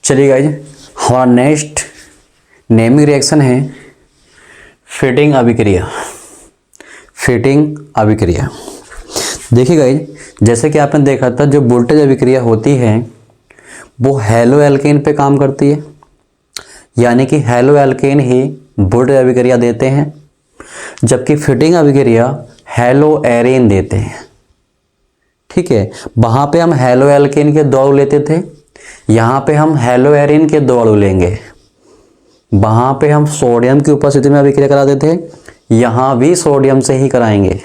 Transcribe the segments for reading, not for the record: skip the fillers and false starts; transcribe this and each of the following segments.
चलिए गाइज, हमारा next naming reaction है फिटिंग अभिक्रिया। फिटिंग अभिक्रिया देखिए गाइज, जैसे कि आपने देखा था जो वोल्टेज अभिक्रिया होती है वो हैलो एल्केन पे काम करती है, यानी कि हैलो एल्केन ही वोल्टेज अभिक्रिया देते हैं, जबकि फिटिंग अभिक्रिया हैलो एरेन देते हैं। ठीक है, वहाँ पे हम हैलो एल्केन के 2 अणु लेते थे, यहाँ पे हम हैलो एरेन के 2 अणु लेंगे। वहाँ पे हम सोडियम की उपस्थिति में अभिक्रिया कराते थे, यहाँ भी सोडियम से ही कराएंगे।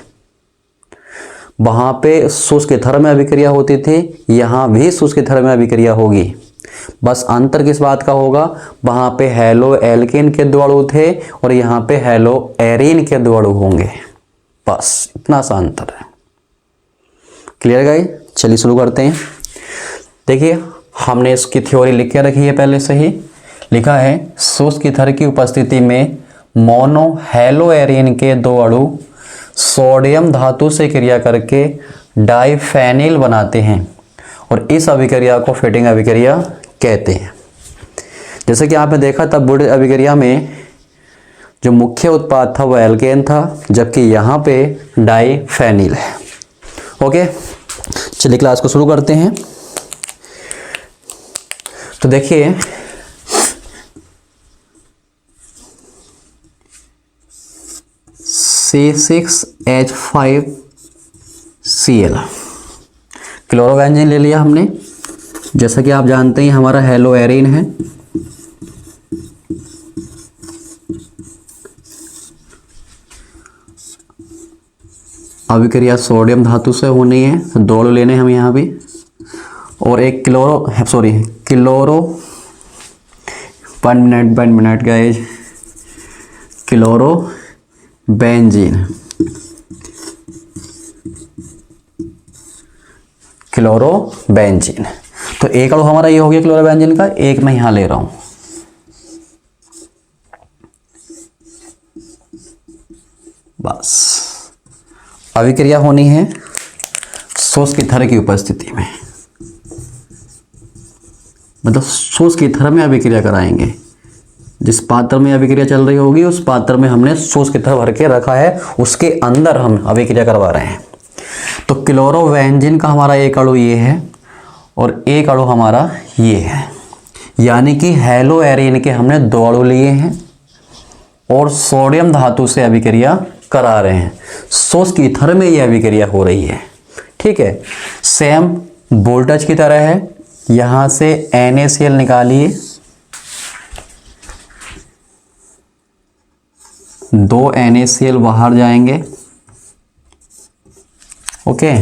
वहाँ पे शुष्क ईथर में अभिक्रिया होती थी, यहाँ भी शुष्क ईथर में अभिक्रिया होगी। बस अंतर किस बात का होगा, वहाँ पे हैलो एल्केन के 2 अणु थे और यहाँ पे हैलो एरेन के 2 अणु होंगे। बस इतना सा अंतर है। क्लियर गाइस, चलिए शुरू करते हैं। देखिए, हमने इसकी थ्योरी लिख के रखी है, पहले से ही लिखा है शुष्क ईथर की उपस्थिति में मोनो हैलो एरेन के 2 अणु सोडियम धातु से क्रिया करके डाइफेनिल बनाते हैं और इस अभिक्रिया को फिटिंग अभिक्रिया कहते हैं। जैसे कि आपने देखा था वोल्टेज अभिक्रिया में जो मुख्य उत्पाद था वो एल्केन था, जबकि यहाँ पे डाइफेनिल है। ओके, चलिए क्लास को शुरू करते हैं। तो देखिए, C6H5Cl क्लोरोबेंजीन ले लिया हमने। जैसा कि आप जानते हैं हमारा हैलो एरेन है। अभिक्रिया सोडियम धातु से होनी है, 2 अणु लेने हम यहाँ भी, और एक chloro 1 minute guys, chloro benzene तो एक अणु हमारा ये हो गया क्लोरोबेंजीन का, एक मैं यहां ले रहा हूं। बस अभिक्रिया होनी है शुष्क ईथर की उपस्थिति में, मतलब शुष्क ईथर में अभिक्रिया कराएंगे। जिस पात्र में अभिक्रिया चल रही होगी उस पात्र में हमने शुष्क ईथर भर के रखा है, उसके अंदर हम अभिक्रिया करवा रहे हैं। तो क्लोरोबेंजीन का हमारा एक अणु ये है और एक अणु हमारा ये है, यानी कि हैलो एरेन के हमने 2 अणु लिए हैं और सोडियम धातु से अभिक्रिया करा रहे हैं। शुष्क ईथर में ये अभिक्रिया हो रही है। ठीक है, सेम वोल्टेज की तरह है। यहां से NaCl निकालिए, 2 NaCl बाहर जाएंगे। ओके,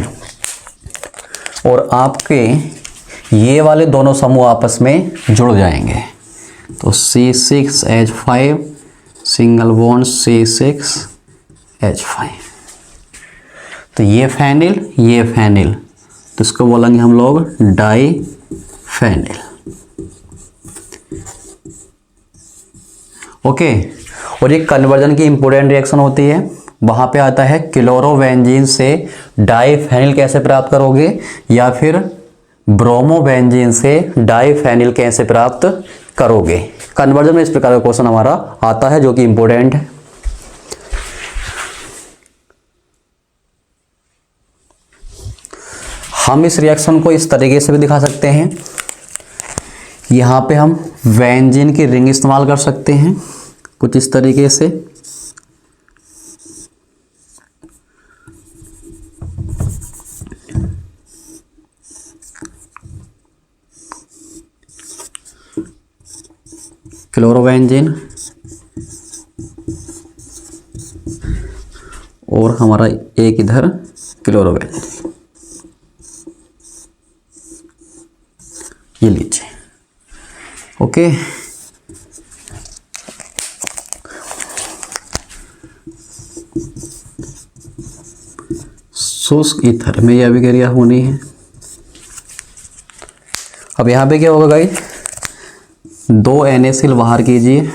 और आपके ये वाले दोनों समूह आपस में जुड़ जाएंगे। तो C6H5 सिंगल बॉन्ड C6H5, तो ये फेनिल, तो इसको बोलेंगे हम लोग डाइफेनिल। ओके, और ये कन्वर्जन की इंपॉर्टेंट रिएक्शन होती है। वहां पे आता है क्लोरोबेंजीन से डाइफेनिल कैसे प्राप्त करोगे, या फिर ब्रोमोबेंजीन से डाइफेनिल कैसे प्राप्त करोगे। कन्वर्जन में इस प्रकार का क्वेश्चन हमारा आता है जो कि इंपॉर्टेंट है। हम इस रिएक्शन को इस तरीके से भी दिखा सकते हैं। यहाँ पे हम बेंजीन की रिंग इस्तेमाल कर सकते हैं कुछ इस तरीके से। क्लोरोबेंजीन और हमारा एक इधर क्लोरोबेंजीन, ये लीजिए। ओके, शुष्क ईथर में यह अभिक्रिया होनी है। अब यहां पे क्या होगा गाइस, 2 NaCl बाहर कीजिए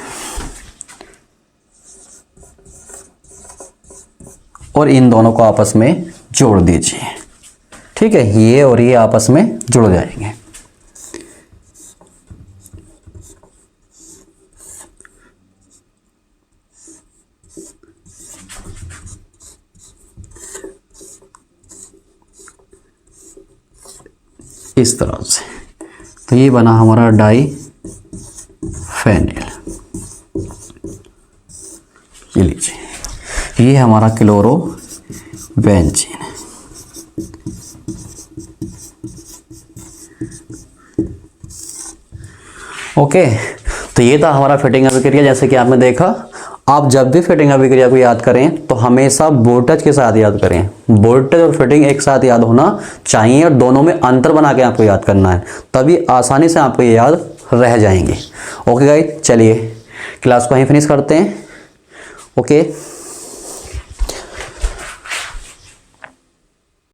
और इन दोनों को आपस में जोड़ दीजिए। ठीक है, ये और ये आपस में जुड़ जाएंगे। इस तरह से। तो ये बना हमारा डाई फेनिल। ये लीजिए, ये हमारा क्लोरो बेंजीन। ओके, तो ये था हमारा फिटिंग अभिक्रिया। जैसे कि आपने देखा, आप जब भी फिटिंग अभिक्रिया को याद करें तो हमेशा वोल्टेज के साथ याद करें। वोल्टेज और फिटिंग एक साथ याद होना चाहिए और दोनों में अंतर बना के आपको याद करना है, तभी आसानी से आपको ये याद रह जाएंगे। ओके गाइस, चलिए क्लास को यहीं फिनिश करते हैं। ओके।